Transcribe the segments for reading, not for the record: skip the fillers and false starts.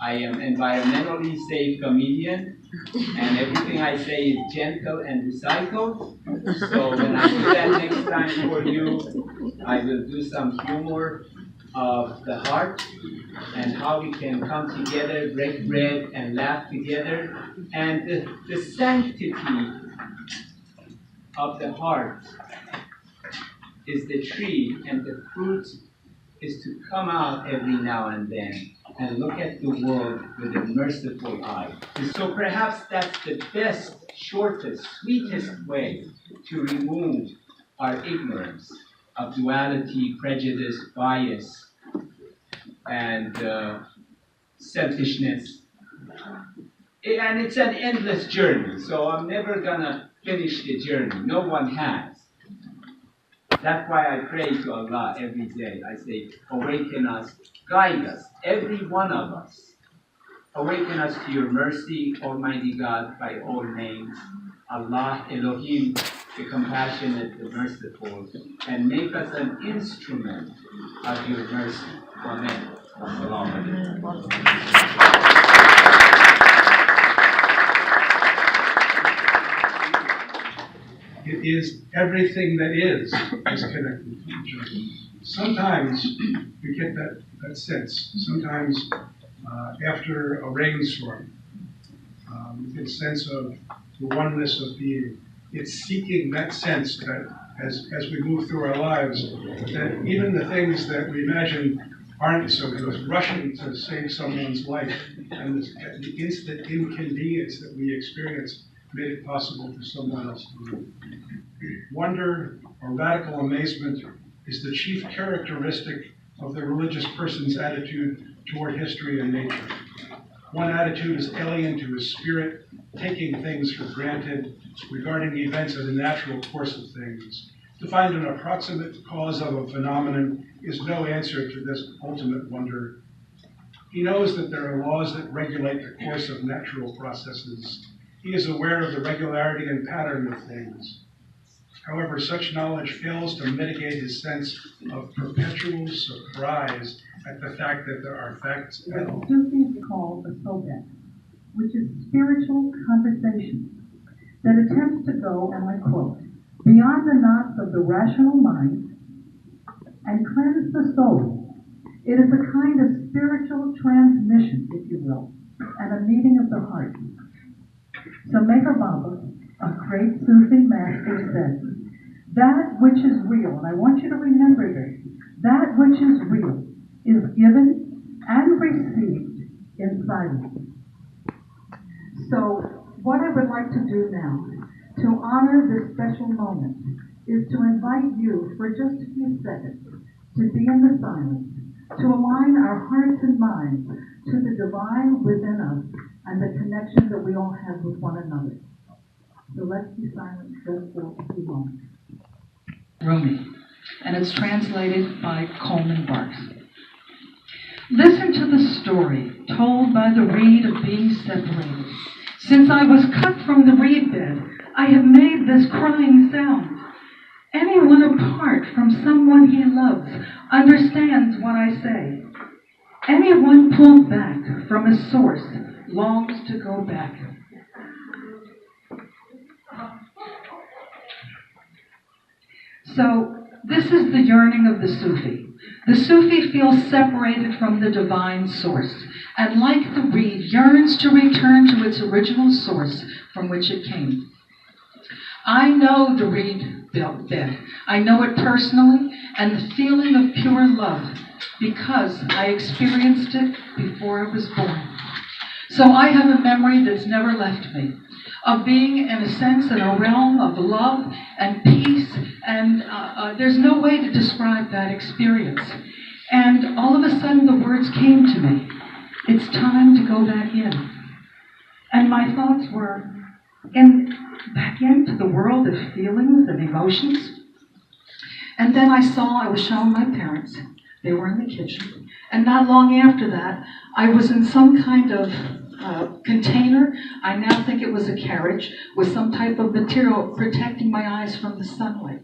I am environmentally safe comedian, and everything I say is gentle and recycled. So when I do that next time for you, I will do some humor of the heart and how we can come together, break bread, and laugh together. And the sanctity of the heart is the tree, and the fruit is to come out every now and then and look at the world with a merciful eye. And so perhaps that's the best, shortest, sweetest way to remove our ignorance of duality, prejudice, bias, and selfishness. And it's an endless journey, so I'm never gonna finish the journey. No one has. That's why I pray to Allah every day. I say, awaken us, guide us, every one of us. Awaken us to your mercy, Almighty God, by all names. Allah, Elohim, the compassionate, the merciful, and make us an instrument of your mercy. Amen. Assalamu alaikum. It is everything that is connected to each other. Sometimes we get that sense. Sometimes after a rainstorm, we get a sense of the oneness of being. It's seeking that sense that as we move through our lives, that even the things that we imagine aren't so good, rushing to save someone's life, and the instant inconvenience that we experience made it possible for someone else to live. Wonder or radical amazement is the chief characteristic of the religious person's attitude toward history and nature. One attitude is alien to his spirit, taking things for granted, regarding events as a natural course of things. To find an approximate cause of a phenomenon is no answer to this ultimate wonder. He knows that there are laws that regulate the course of natural processes. He is aware of the regularity and pattern of things. However, such knowledge fails to mitigate his sense of perpetual surprise at the fact that there are facts at all. Sufis call a sohbet, which is spiritual conversation that attempts to go, and I quote, beyond the knots of the rational mind and cleanse the soul. It is a kind of spiritual transmission, if you will, and a meeting of the heart. So Meher Baba, a great Sufi master, said, that which is real, and I want you to remember this, that which is real is given and received in silence. So what I would like to do now, to honor this special moment, is to invite you for just a few seconds to be in the silence, to align our hearts and minds to the divine within us and the connection that we all have with one another. So let's be silent just for a few moments. Rumi, and it's translated by Coleman Barks. Listen to the story told by the reed of being separated. Since I was cut from the reed bed, I have made this crying sound. Anyone apart from someone he loves understands what I say. Anyone pulled back from a source longs to go back. So, this is the yearning of the Sufi. The Sufi feels separated from the divine source, and like the reed, yearns to return to its original source from which it came. I know the reed bed. I know it personally, and the feeling of pure love, because I experienced it before I was born. So I have a memory that's never left me, of being, in a sense, in a realm of love and peace, and there's no way to describe that experience. And all of a sudden the words came to me, it's time to go back in. And my thoughts were, back into the world of feelings and emotions. And then I was shown my parents. They were in the kitchen. And not long after that, I was in some kind of container. I now think it was a carriage with some type of material protecting my eyes from the sunlight.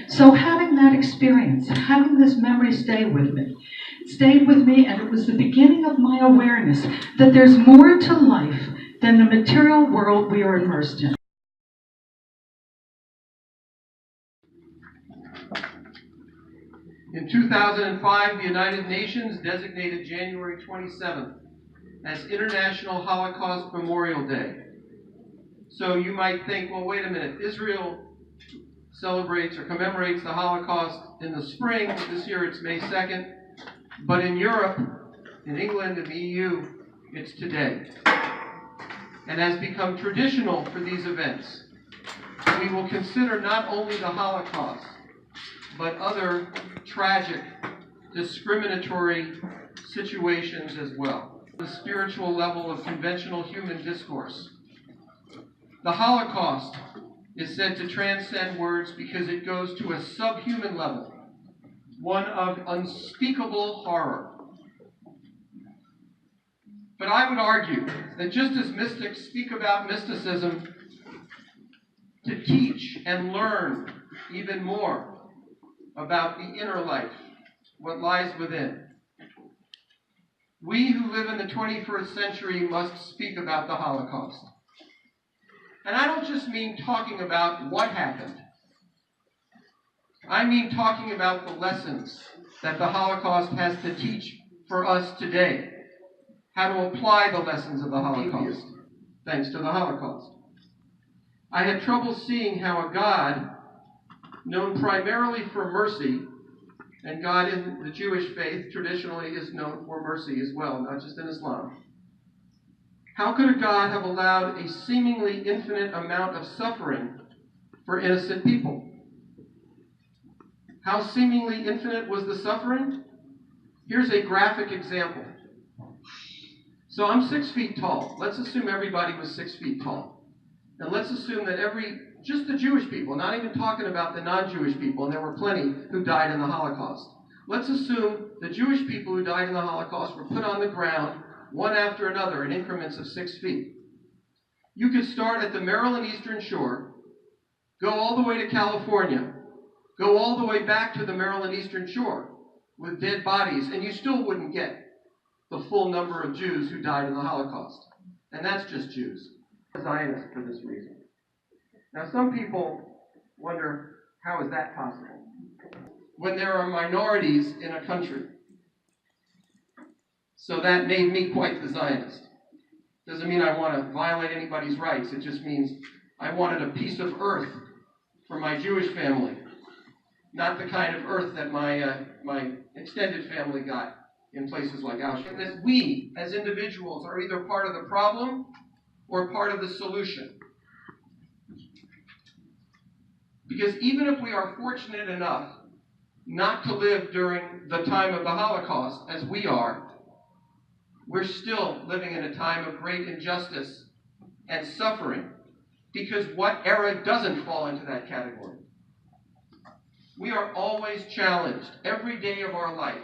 So having that experience, having this memory stayed with me, and it was the beginning of my awareness that there's more to life than the material world we are immersed in. In 2005, the United Nations designated January 27th as International Holocaust Memorial Day. So you might think, well, wait a minute, Israel celebrates or commemorates the Holocaust in the spring. This year it's May 2nd. But in Europe, in England, in the EU, it's today. And has become traditional for these events. We will consider not only the Holocaust, but other tragic, discriminatory situations as well. The spiritual level of conventional human discourse. The Holocaust is said to transcend words because it goes to a subhuman level, one of unspeakable horror. But I would argue that just as mystics speak about mysticism to teach and learn even more about the inner life, what lies within, we who live in the 21st century must speak about the Holocaust. And I don't just mean talking about what happened. I mean talking about the lessons that the Holocaust has to teach for us today. How to apply the lessons of the Holocaust, thanks to the Holocaust. I had trouble seeing how a God, known primarily for mercy, and God in the Jewish faith traditionally is known for mercy as well, not just in Islam. How could a God have allowed a seemingly infinite amount of suffering for innocent people? How seemingly infinite was the suffering? Here's a graphic example. So I'm 6 feet tall. Let's assume everybody was 6 feet tall. And let's assume that just the Jewish people, not even talking about the non-Jewish people, and there were plenty who died in the Holocaust. Let's assume the Jewish people who died in the Holocaust were put on the ground, one after another, in increments of 6 feet. You could start at the Maryland Eastern Shore, go all the way to California, go all the way back to the Maryland Eastern Shore with dead bodies, and you still wouldn't get the full number of Jews who died in the Holocaust. And that's just Jews. Zionists for this reason. Now some people wonder, how is that possible? When there are minorities in a country. So that made me quite the Zionist. Doesn't mean I want to violate anybody's rights. It just means I wanted a piece of earth for my Jewish family. Not the kind of earth that my extended family got in places like Auschwitz. That we, as individuals, are either part of the problem or part of the solution. Because even if we are fortunate enough not to live during the time of the Holocaust, as we are, we're still living in a time of great injustice and suffering. Because what era doesn't fall into that category? We are always challenged every day of our life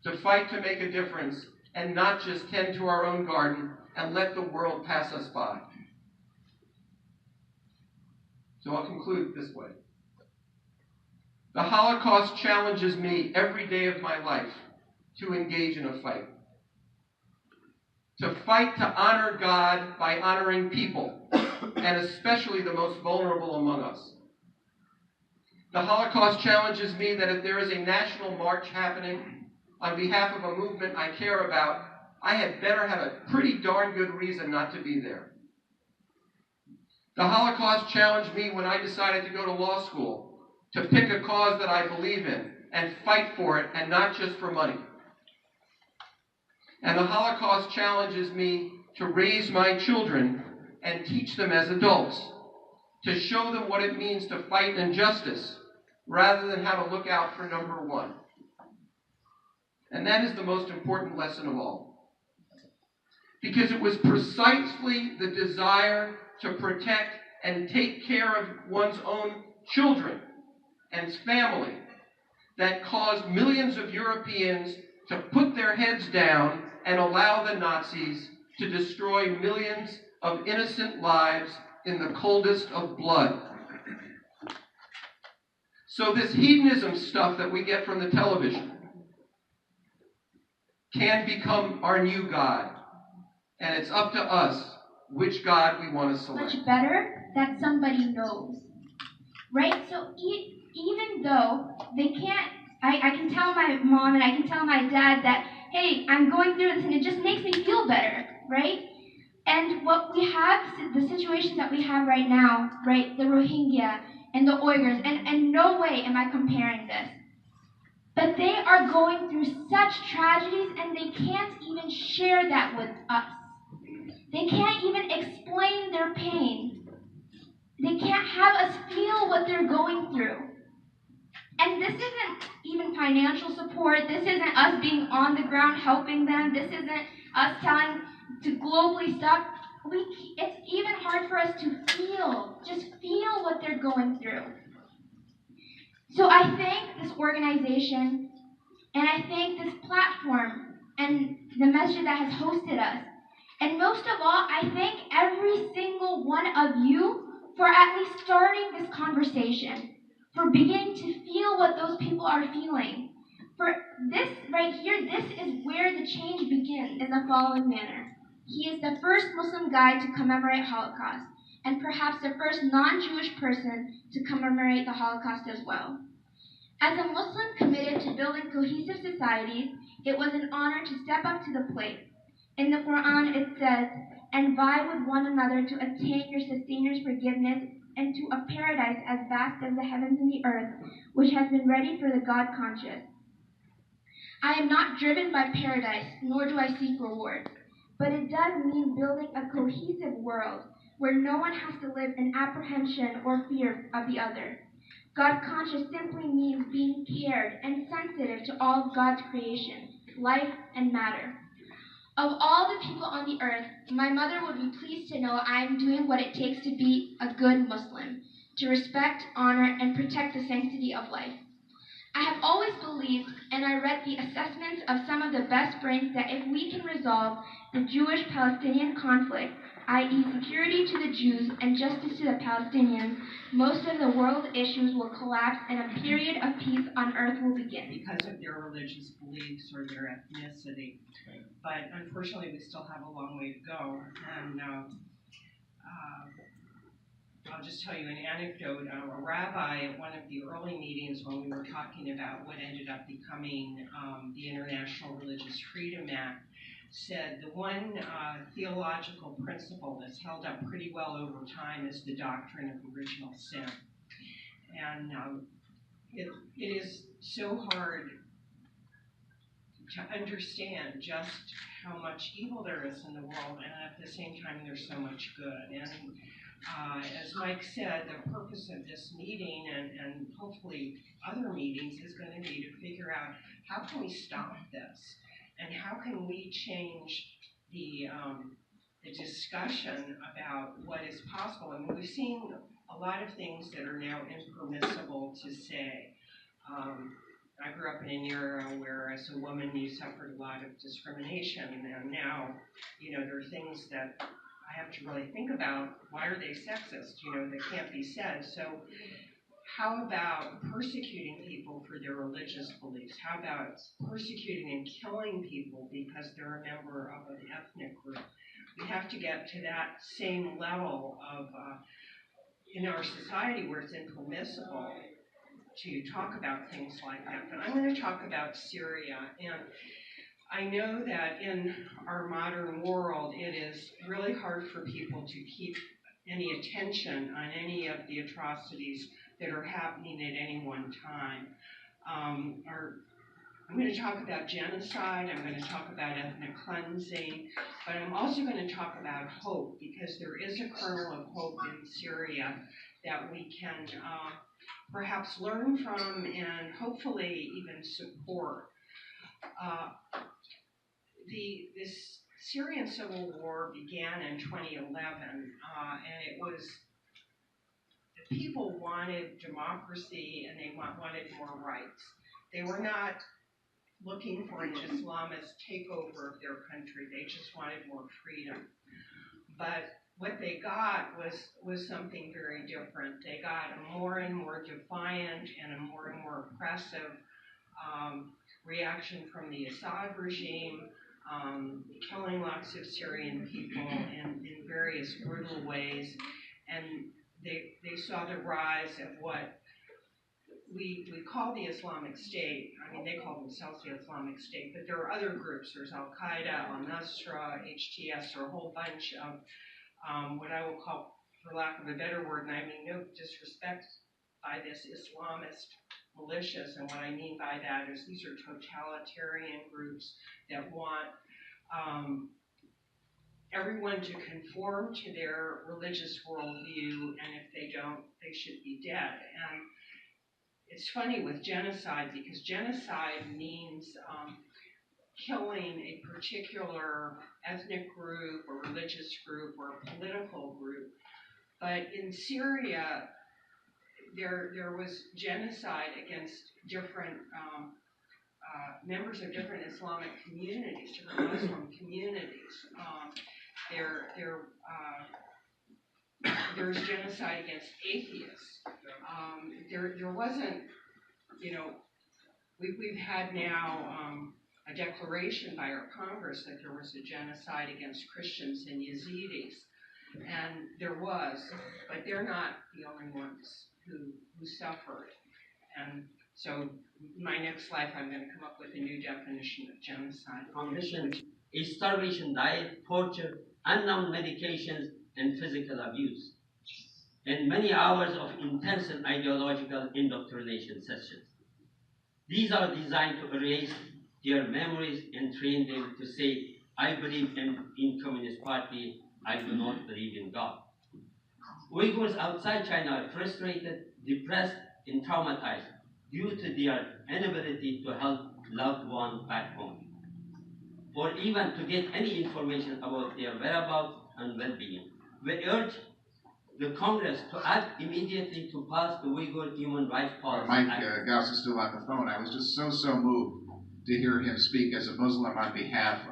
to fight to make a difference and not just tend to our own garden and let the world pass us by. So I'll conclude this way. The Holocaust challenges me every day of my life to engage in a fight. To fight to honor God by honoring people, and especially the most vulnerable among us. The Holocaust challenges me that if there is a national march happening on behalf of a movement I care about, I had better have a pretty darn good reason not to be there. The Holocaust challenged me when I decided to go to law school, to pick a cause that I believe in and fight for it, and not just for money. And the Holocaust challenges me to raise my children and teach them as adults, to show them what it means to fight injustice, rather than how to look out for number one. And that is the most important lesson of all. Because it was precisely the desire to protect and take care of one's own children and family that caused millions of Europeans to put their heads down and allow the Nazis to destroy millions of innocent lives in the coldest of blood. So this hedonism stuff that we get from the television can become our new God. And it's up to us which God we want to select. Much better that somebody knows. Right? So even though they can't, I can tell my mom and I can tell my dad that, hey, I'm going through this and it just makes me feel better, right? And what we have, the situation that we have right now, right, the Rohingya and the Uyghurs, and in no way am I comparing this, but they are going through such tragedies and they can't even share that with us. They can't even explain their pain. They can't have us feel what they're going through. And this isn't even financial support. This isn't us being on the ground helping them. This isn't us telling to globally stop. It's even hard for us to just feel what they're going through. So I thank this organization, and I thank this platform, and the message that has hosted us. And most of all, I thank every single one of you for at least starting this conversation, for beginning to feel what those people are feeling. For this right here, this is where the change begins in the following manner. He is the first Muslim guy to commemorate Holocaust, and perhaps the first non-Jewish person to commemorate the Holocaust as well. As a Muslim committed to building cohesive societies, it was an honor to step up to the plate. In the Quran it says, "And vie with one another to attain your sustainer forgiveness and to a paradise as vast as the heavens and the earth, which has been ready for the God-conscious." I am not driven by paradise, nor do I seek reward. But it does mean building a cohesive world where no one has to live in apprehension or fear of the other. God-conscious simply means being cared and sensitive to all of God's creation, life and matter. Of all the people on the earth, my mother would be pleased to know I am doing what it takes to be a good Muslim, to respect, honor, and protect the sanctity of life. I have always believed, and I read the assessments of some of the best brains, that if we can resolve the Jewish-Palestinian conflict, i.e. security to the Jews and justice to the Palestinians, most of the world issues will collapse and a period of peace on earth will begin. Because of their religious beliefs or their ethnicity. But unfortunately, we still have a long way to go. And I'll just tell you an anecdote. A rabbi at one of the early meetings when we were talking about what ended up becoming the International Religious Freedom Act said the one theological principle that's held up pretty well over time is the doctrine of original sin. And it is so hard to understand just how much evil there is in the world, and at the same time there's so much good. And as Mike said, the purpose of this meeting and hopefully other meetings is going to be to figure out how can we stop this, and how can we change the discussion about what is possible. I mean, we've seen a lot of things that are now impermissible to say. I grew up in an era where, as a woman, you suffered a lot of discrimination, and now, there are things that I have to really think about. Why are they sexist? They can't be said. So how about persecuting people for their religious beliefs? How about persecuting and killing people because they're a member of an ethnic group? We have to get to that same level of, in our society where it's impermissible to talk about things like that. But I'm going to talk about Syria. And I know that in our modern world, it is really hard for people to keep any attention on any of the atrocities that are happening at any one time. I'm going to talk about genocide, I'm going to talk about ethnic cleansing, but I'm also going to talk about hope, because there is a kernel of hope in Syria that we can perhaps learn from and hopefully even support. This Syrian civil war began in 2011, and it was the people wanted democracy and they wanted more rights. They were not looking for an Islamist takeover of their country. They just wanted more freedom. But what they got was something very different. They got a more and more defiant and a more and more oppressive reaction from the Assad regime, killing lots of Syrian people in various brutal ways. And they saw the rise of what we call the Islamic State. I mean, they call themselves the Islamic State, but there are other groups. There's Al-Qaeda, Al-Nusra, HTS, or a whole bunch of what I will call, for lack of a better word, and I mean no disrespect by this, Islamist militias. And what I mean by that is these are totalitarian groups that want everyone to conform to their religious worldview, and if they don't, they should be dead. And it's funny with genocide, because genocide means killing a particular ethnic group or religious group or political group. But in Syria, there was genocide against different members of different Islamic communities, different Muslim communities. There's genocide against atheists. There wasn't, we've had now a declaration by our Congress that there was a genocide against Christians and Yazidis, and there was, but they're not the only ones who suffered. And so my next life, I'm going to come up with a new definition of genocide. Conditions is starvation, diet, torture, unknown medications, and physical abuse, and many hours of intense and ideological indoctrination sessions. These are designed to erase their memories and train them to say, I believe in Communist Party, I do not believe in God. Uyghurs outside China are frustrated, depressed, and traumatized due to their inability to help loved ones back home, or even to get any information about their whereabouts and well-being. We urge the Congress to act immediately to pass the Uyghur Human Rights Policy Mike Act. Gauss is still on the phone. I was just so moved to hear him speak as a Muslim on behalf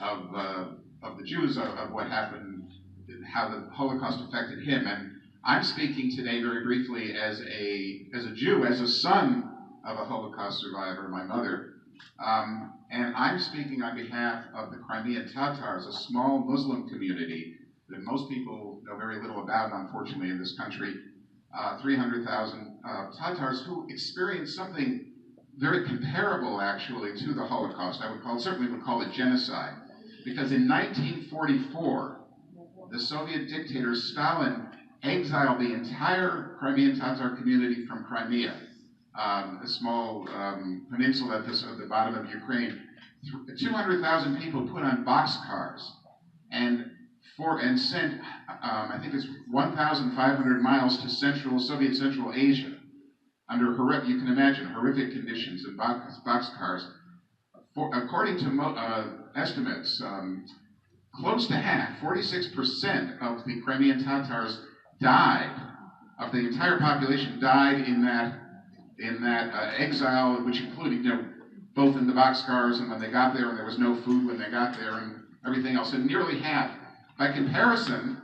of the Jews, of what happened, how the Holocaust affected him. And I'm speaking today very briefly as a Jew, as a son of a Holocaust survivor, my mother. And I'm speaking on behalf of the Crimean Tatars, a small Muslim community that most people know very little about, unfortunately, in this country. 300,000 Tatars who experienced something very comparable, actually, to the Holocaust. Certainly would call it genocide. Because in 1944, the Soviet dictator Stalin exiled the entire Crimean Tatar community from Crimea, a small peninsula at the bottom of Ukraine. 200,000 people put on boxcars and sent, I think it's 1,500 miles to Soviet Central Asia under you can imagine, horrific conditions in boxcars. According to estimates, close to half, 46% of the Crimean Tatars died, of the entire population died in that exile, which included, both in the boxcars and when they got there, and there was no food when they got there, and everything else. And nearly half. By comparison,